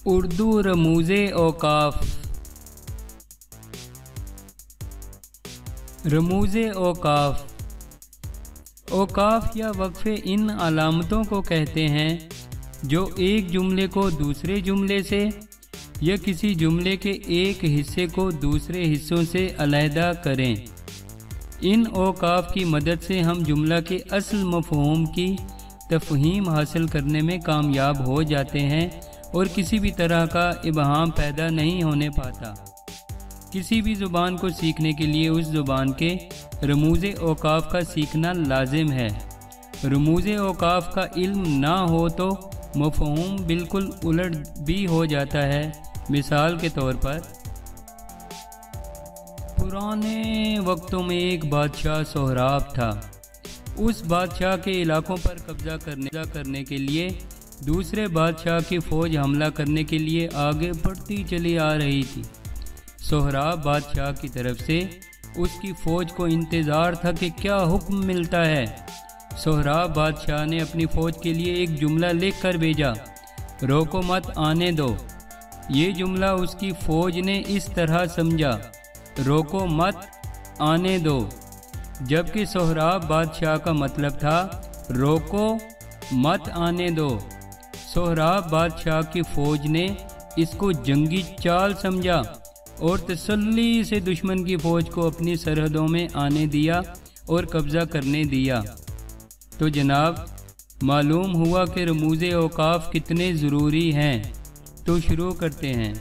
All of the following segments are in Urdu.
اردو رموز اوقاف۔ رموز اوقاف، اوقاف یا وقفے ان علامتوں کو کہتے ہیں جو ایک جملے کو دوسرے جملے سے یا کسی جملے کے ایک حصے کو دوسرے حصوں سے علیحدہ کریں۔ ان اوقاف کی مدد سے ہم جملہ کے اصل مفہوم کی تفہیم حاصل کرنے میں کامیاب ہو جاتے ہیں اور کسی بھی طرح کا ابہام پیدا نہیں ہونے پاتا۔ کسی بھی زبان کو سیکھنے کے لیے اس زبان کے رموز اوقاف کا سیکھنا لازم ہے۔ رموز اوقاف کا علم نہ ہو تو مفہوم بالکل الٹ بھی ہو جاتا ہے۔ مثال کے طور پر، پرانے وقتوں میں ایک بادشاہ سہراب تھا۔ اس بادشاہ کے علاقوں پر قبضہ کرنے کے لیے دوسرے بادشاہ کی فوج حملہ کرنے کے لیے آگے بڑھتی چلی آ رہی تھی۔ سہراب بادشاہ کی طرف سے اس کی فوج کو انتظار تھا کہ کیا حکم ملتا ہے۔ سہراب بادشاہ نے اپنی فوج کے لیے ایک جملہ لکھ کر بھیجا، روکو مت آنے دو۔ یہ جملہ اس کی فوج نے اس طرح سمجھا، روکو مت آنے دو، جبکہ سہراب بادشاہ کا مطلب تھا روکو مت آنے دو۔ سہراب بادشاہ کی فوج نے اس کو جنگی چال سمجھا اور تسلی سے دشمن کی فوج کو اپنی سرحدوں میں آنے دیا اور قبضہ کرنے دیا۔ تو جناب، معلوم ہوا کہ رموز اوقاف کتنے ضروری ہیں۔ تو شروع کرتے ہیں۔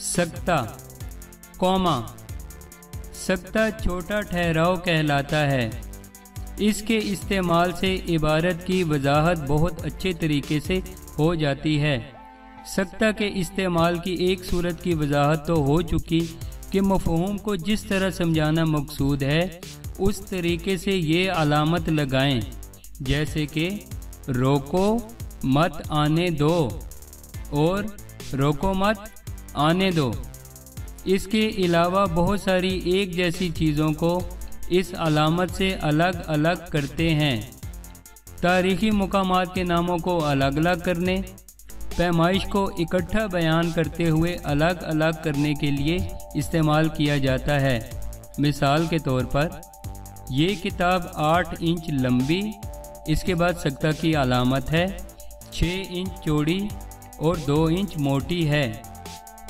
سکتہ، کوما۔ سکتہ چھوٹا ٹھہراؤ کہلاتا ہے۔ اس کے استعمال سے عبارت کی وضاحت بہت اچھے طریقے سے ہو جاتی ہے۔ سکتہ کے استعمال کی ایک صورت کی وضاحت تو ہو چکی کہ مفہوم کو جس طرح سمجھانا مقصود ہے اس طریقے سے یہ علامت لگائیں، جیسے کہ روکو مت آنے دو اور روکو مت آنے دو۔ اس کے علاوہ بہت ساری ایک جیسی چیزوں کو اس علامت سے الگ الگ کرتے ہیں۔ تاریخی مقامات کے ناموں کو الگ الگ کرنے، پیمائش کو اکٹھا بیان کرتے ہوئے الگ الگ کرنے کے لیے استعمال کیا جاتا ہے۔ مثال کے طور پر، یہ کتاب 8 انچ لمبی، اس کے بعد سکتہ کی علامت ہے، 6 انچ چوڑی اور 2 انچ موٹی ہے۔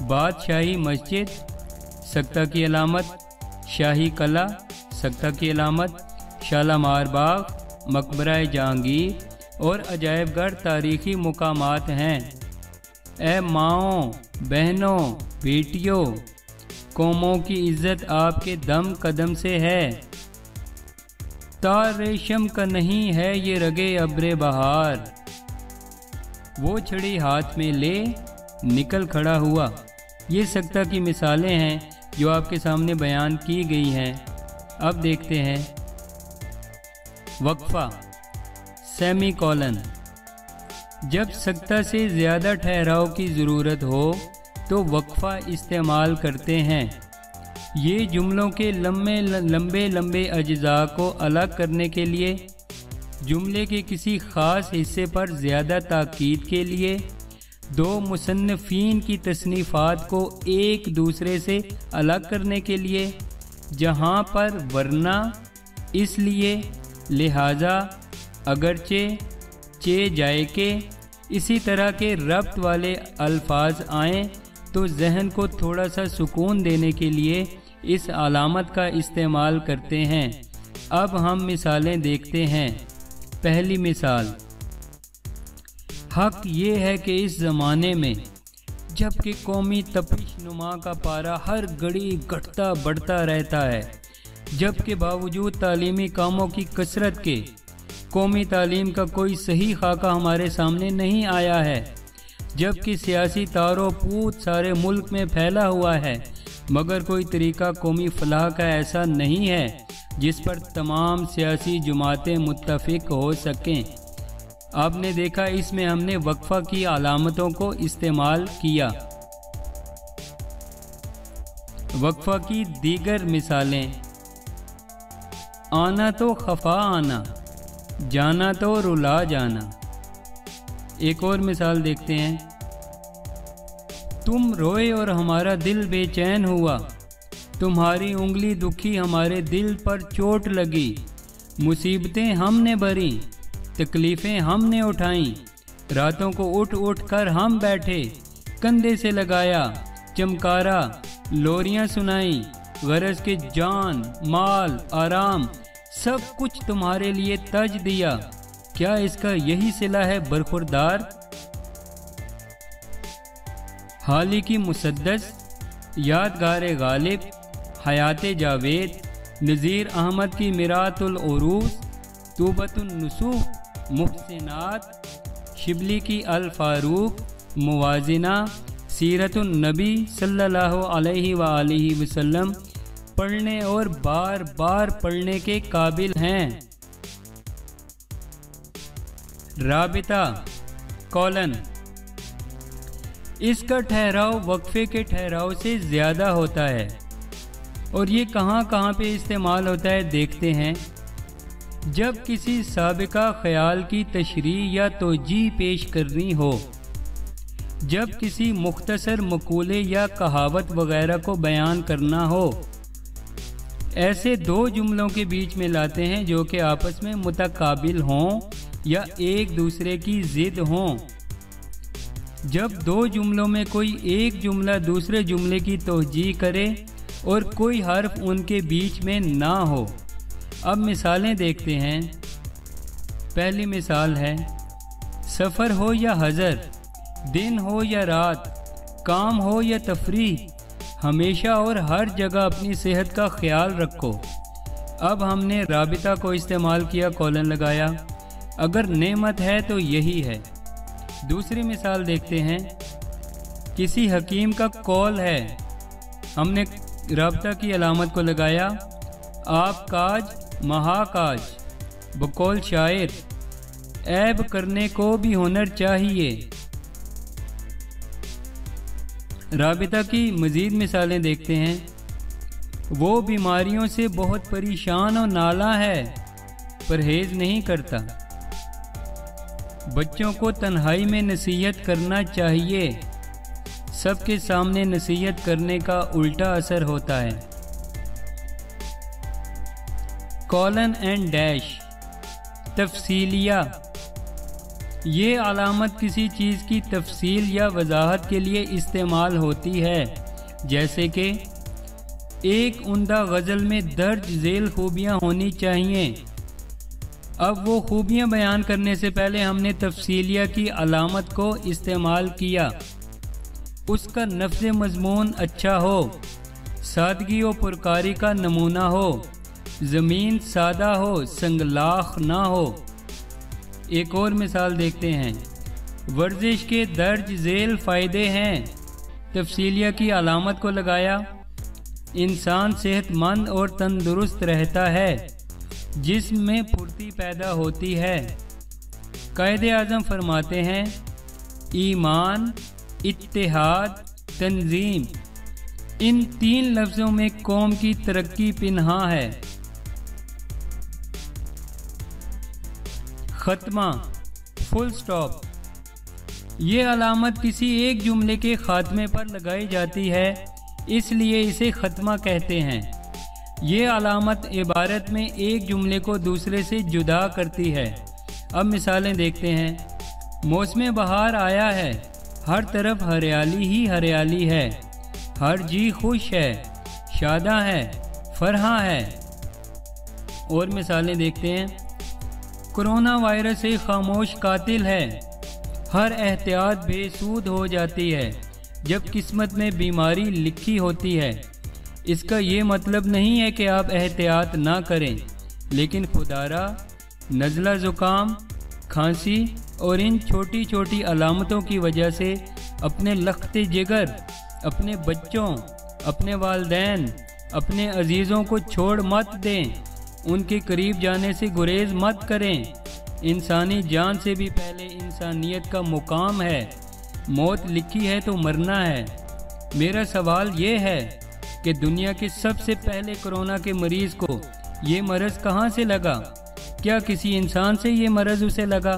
بادشاہی مسجد، سکتہ کی علامت، شاہی قلعہ، سکتہ کی علامت، شالامار باغ، مقبرہ جہانگیر اور عجائب گھر تاریخی مقامات ہیں۔ اے ماؤں، بہنوں، بیٹیوں، قوموں کی عزت آپ کے دم قدم سے ہے۔ تار ریشم کا نہیں ہے یہ رگے ابر بہار، وہ چھڑی ہاتھ میں لے نکل کھڑا ہوا۔ یہ سکتہ کی مثالیں ہیں جو آپ کے سامنے بیان کی گئی ہیں۔ اب دیکھتے ہیں وقفہ، سیمی کولن۔ جب سکتہ سے زیادہ ٹھہراؤ کی ضرورت ہو تو وقفہ استعمال کرتے ہیں۔ یہ جملوں کے لمبے اجزاء کو الگ کرنے کے لیے، جملے کے کسی خاص حصے پر زیادہ تاکید کے لیے، دو مصنفین کی تصنیفات کو ایک دوسرے سے الگ کرنے کے لیے، جہاں پر، ورنہ، اس لیے، لہٰذا، اگرچہ، چہ جائے کہ، اسی طرح کے ربط والے الفاظ آئیں تو ذہن کو تھوڑا سا سکون دینے کے لیے اس علامت کا استعمال کرتے ہیں۔ اب ہم مثالیں دیکھتے ہیں۔ پہلی مثال، حق یہ ہے کہ اس زمانے میں جب کہ قومی تپش نما کا پارہ ہر گھڑی گھٹتا بڑھتا رہتا ہے، جب کہ باوجود تعلیمی کاموں کی کثرت کے قومی تعلیم کا کوئی صحیح خاکہ ہمارے سامنے نہیں آیا ہے، جب کہ سیاسی تار و پود سارے ملک میں پھیلا ہوا ہے، مگر کوئی طریقہ قومی فلاح کا ایسا نہیں ہے جس پر تمام سیاسی جماعتیں متفق ہو سکیں۔ آپ نے دیکھا اس میں ہم نے وقفہ کی علامتوں کو استعمال کیا۔ وقفہ کی دیگر مثالیں، آنا تو خفا آنا، جانا تو رلا جانا۔ ایک اور مثال دیکھتے ہیں، تم روئے اور ہمارا دل بے چین ہوا، تمہاری انگلی دکھی ہمارے دل پر چوٹ لگی، مصیبتیں ہم نے بھری، تکلیفیں ہم نے اٹھائیں، راتوں کو اٹھ اٹھ کر ہم بیٹھے، کندھے سے لگایا چمکارا، لوریاں سنائیں، غرض کے جان مال آرام سب کچھ تمہارے لیے تج دیا، کیا اس کا یہی صلہ ہے برخوردار؟ حالی کی مسدس، یادگار غالب، حیات جاوید، نذیر احمد کی میرات العروس، توبۃ النصوح، محسنات، شبلی کی الفاروق، موازنہ، سیرت النبی صلی اللہ علیہ وآلہ وسلم پڑھنے اور بار بار پڑھنے کے قابل ہیں۔ رابطہ کولن، اس کا ٹھہراؤ وقفے کے ٹھہراؤ سے زیادہ ہوتا ہے، اور یہ کہاں کہاں پہ استعمال ہوتا ہے دیکھتے ہیں۔ جب کسی سابقہ خیال کی تشریح یا توجیہ پیش کرنی ہو، جب کسی مختصر مقولے یا کہاوت وغیرہ کو بیان کرنا ہو، ایسے دو جملوں کے بیچ میں لاتے ہیں جو کہ آپس میں متقابل ہوں یا ایک دوسرے کی ضد ہوں۔ جب دو جملوں میں کوئی ایک جملہ دوسرے جملے کی توجیہ کرے اور کوئی حرف ان کے بیچ میں نہ ہو۔ اب مثالیں دیکھتے ہیں۔ پہلی مثال ہے، سفر ہو یا حضر، دن ہو یا رات، کام ہو یا تفریح، ہمیشہ اور ہر جگہ اپنی صحت کا خیال رکھو۔ اب ہم نے رابطہ کو استعمال کیا، کولن لگایا، اگر نعمت ہے تو یہی ہے۔ دوسری مثال دیکھتے ہیں، کسی حکیم کا قول ہے، ہم نے رابطہ کی علامت کو لگایا، آپ کاج مہا کاج، بقول شاعر، عیب کرنے کو بھی ہنر چاہیے۔ رابطہ کی مزید مثالیں دیکھتے ہیں، وہ بیماریوں سے بہت پریشان و نالاں ہے، پرہیز نہیں کرتا۔ بچوں کو تنہائی میں نصیحت کرنا چاہیے، سب کے سامنے نصیحت کرنے کا الٹا اثر ہوتا ہے۔ کولن اینڈ ڈیش، تفصیلیہ، یہ علامت کسی چیز کی تفصیل یا وضاحت کے لیے استعمال ہوتی ہے، جیسے کہ ایک عمدہ غزل میں درج ذیل خوبیاں ہونی چاہیے۔ اب وہ خوبیاں بیان کرنے سے پہلے ہم نے تفصیلیہ کی علامت کو استعمال کیا۔ اس کا نفس مضمون اچھا ہو، سادگی و پرکاری کا نمونہ ہو، زمین سادہ ہو، سنگلاخ نہ ہو۔ ایک اور مثال دیکھتے ہیں، ورزش کے درج ذیل فائدے ہیں، تفصیلیہ کی علامت کو لگایا، انسان صحت مند اور تندرست رہتا ہے، جسم میں پھرتی پیدا ہوتی ہے۔ قائد اعظم فرماتے ہیں، ایمان، اتحاد، تنظیم، ان تین لفظوں میں قوم کی ترقی پنہاں ہے۔ ختمہ، فل سٹاپ، یہ علامت کسی ایک جملے کے خاتمے پر لگائی جاتی ہے، اس لیے اسے ختمہ کہتے ہیں۔ یہ علامت عبارت میں ایک جملے کو دوسرے سے جدا کرتی ہے۔ اب مثالیں دیکھتے ہیں، موسم بہار آیا ہے، ہر طرف ہریالی ہی ہریالی ہے، ہر جی خوش ہے، شاداں ہے، فرحاں ہے۔ اور مثالیں دیکھتے ہیں، کرونا وائرس ایک خاموش قاتل ہے، ہر احتیاط بے سود ہو جاتی ہے جب قسمت میں بیماری لکھی ہوتی ہے۔ اس کا یہ مطلب نہیں ہے کہ آپ احتیاط نہ کریں، لیکن خدارا نزلہ زکام، کھانسی اور ان چھوٹی چھوٹی علامتوں کی وجہ سے اپنے لخت جگر، اپنے بچوں، اپنے والدین، اپنے عزیزوں کو چھوڑ مت دیں، ان کے قریب جانے سے گریز مت کریں۔ انسانی جان سے بھی پہلے انسانیت کا مقام ہے، موت لکھی ہے تو مرنا ہے۔ میرا سوال یہ ہے کہ دنیا کے سب سے پہلے کرونا کے مریض کو یہ مرض کہاں سے لگا؟ کیا کسی انسان سے یہ مرض اسے لگا؟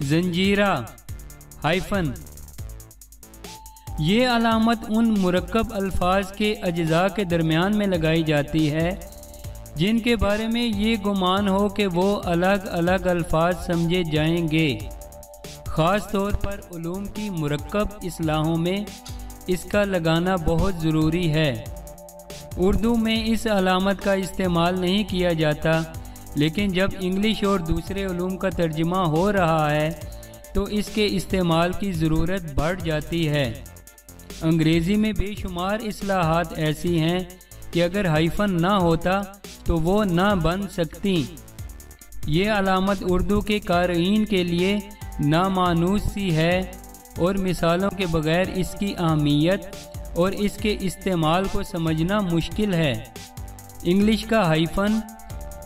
زنجیرہ ہائفن۔ یہ علامت ان مرکب الفاظ کے اجزاء کے درمیان میں لگائی جاتی ہے جن کے بارے میں یہ گمان ہو کہ وہ الگ الگ الفاظ سمجھے جائیں گے۔ خاص طور پر علوم کی مرکب اصطلاحوں میں اس کا لگانا بہت ضروری ہے۔ اردو میں اس علامت کا استعمال نہیں کیا جاتا، لیکن جب انگلش اور دوسرے علوم کا ترجمہ ہو رہا ہے تو اس کے استعمال کی ضرورت بڑھ جاتی ہے۔ انگریزی میں بے شمار اصطلاحات ایسی ہیں کہ اگر ہائفن نہ ہوتا تو وہ نہ بن سکتی۔ یہ علامت اردو کے قارئین کے لیے نامانوس سی ہے اور مثالوں کے بغیر اس کی اہمیت اور اس کے استعمال کو سمجھنا مشکل ہے۔ انگلش کا ہائفن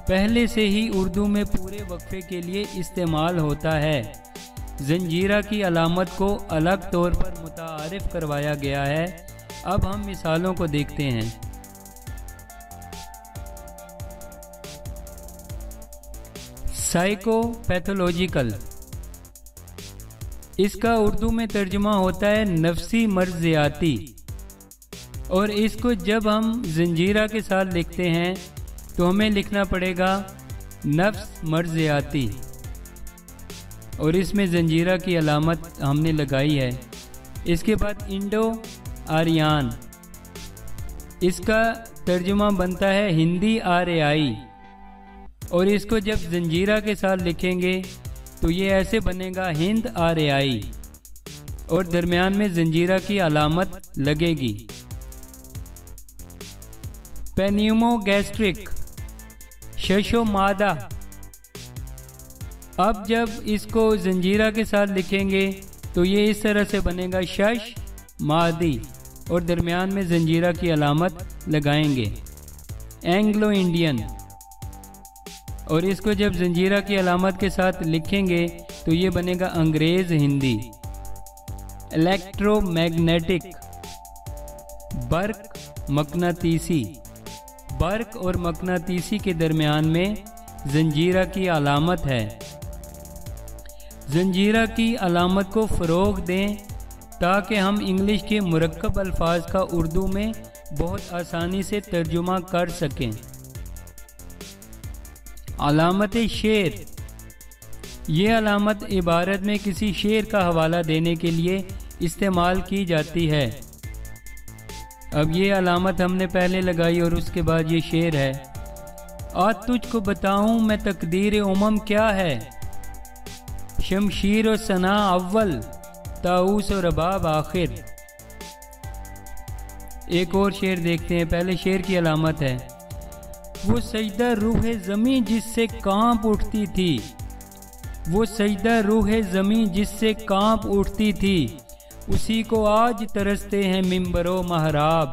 پہلے سے ہی اردو میں پورے وقفے کے لیے استعمال ہوتا ہے۔ زنجیرہ کی علامت کو الگ طور پر متعارف کروایا گیا ہے۔ اب ہم مثالوں کو دیکھتے ہیں۔ سائیکو پیتھولوجیکل، اس کا اردو میں ترجمہ ہوتا ہے نفسی مرضیاتی، اور اس کو جب ہم زنجیرہ کے ساتھ لکھتے ہیں تو ہمیں لکھنا پڑے گا نفس مرضیاتی، اور اس میں زنجیرہ کی علامت ہم نے لگائی ہے۔ اس کے بعد انڈو آریان، اس کا ترجمہ بنتا ہے ہندی آریائی، اور اس کو جب زنجیرہ کے ساتھ لکھیں گے تو یہ ایسے بنے گا ہند آریائی، اور درمیان میں زنجیرہ کی علامت لگے گی۔ پینیومو گیسٹرک، شش و مادہ، اب جب اس کو زنجیرہ کے ساتھ لکھیں گے تو یہ اس طرح سے بنے گا شش مادی، اور درمیان میں زنجیرہ کی علامت لگائیں گے۔ اینگلو انڈین، اور اس کو جب زنجیرہ کی علامت کے ساتھ لکھیں گے تو یہ بنے گا انگریز ہندی۔ الیکٹرو میگنیٹک، برق مقناطیسی، برق اور مقناطیسی کے درمیان میں زنجیرہ کی علامت ہے۔ زنجیرہ کی علامت کو فروغ دیں تاکہ ہم انگلش کے مرکب الفاظ کا اردو میں بہت آسانی سے ترجمہ کر سکیں۔ علامت شعر، یہ علامت عبارت میں کسی شعر کا حوالہ دینے کے لیے استعمال کی جاتی ہے۔ اب یہ علامت ہم نے پہلے لگائی اور اس کے بعد یہ شعر ہے۔ آج تجھ کو بتاؤں میں تقدیر امم کیا ہے، شمشیر و ثنا اول، طاؤس و رباب آخر۔ ایک اور شعر دیکھتے ہیں۔ پہلے شعر کی علامت ہے، وہ سجدہ روح زمیں جس سے کانپ اٹھتی تھی، وہ سجدہ روح زمیں جس سے کانپ اٹھتی تھی، اسی کو آج ترستے ہیں منبر و محراب۔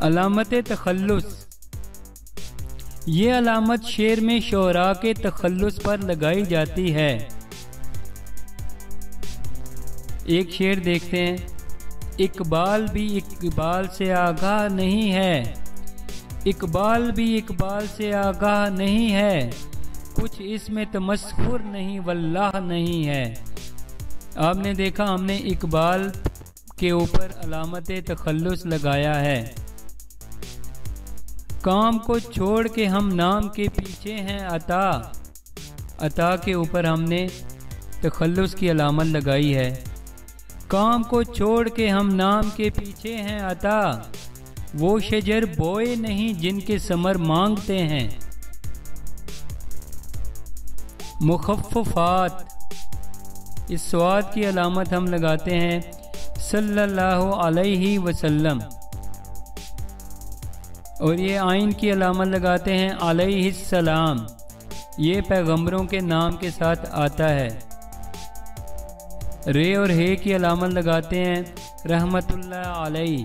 علامت تخلص، یہ علامت شعر میں شعراء کے تخلص پر لگائی جاتی ہے۔ ایک شعر دیکھتے ہیں۔ اقبال بھی اقبال سے آگاہ نہیں ہے، اقبال بھی اقبال سے آگاہ نہیں ہے، کچھ اس میں تمسخر نہیں واللہ نہیں ہے۔ آپ نے دیکھا ہم نے اقبال کے اوپر علامت تخلص لگایا ہے۔ کام کو چھوڑ کے ہم نام کے پیچھے ہیں عطا، عطا کے اوپر ہم نے تخلص کی علامت لگائی ہے۔ کام کو چھوڑ کے ہم نام کے پیچھے ہیں عطا، وہ شجر بوئے نہیں جن کے ثمر مانگتے ہیں۔ مخففات، اس صاد کی علامت ہم لگاتے ہیں صلی اللہ علیہ وسلم، اور یہ عین کی علامت لگاتے ہیں علیہ السلام، یہ پیغمبروں کے نام کے ساتھ آتا ہے۔ رے اور ہے کی علامت لگاتے ہیں رحمت اللہ علیہ۔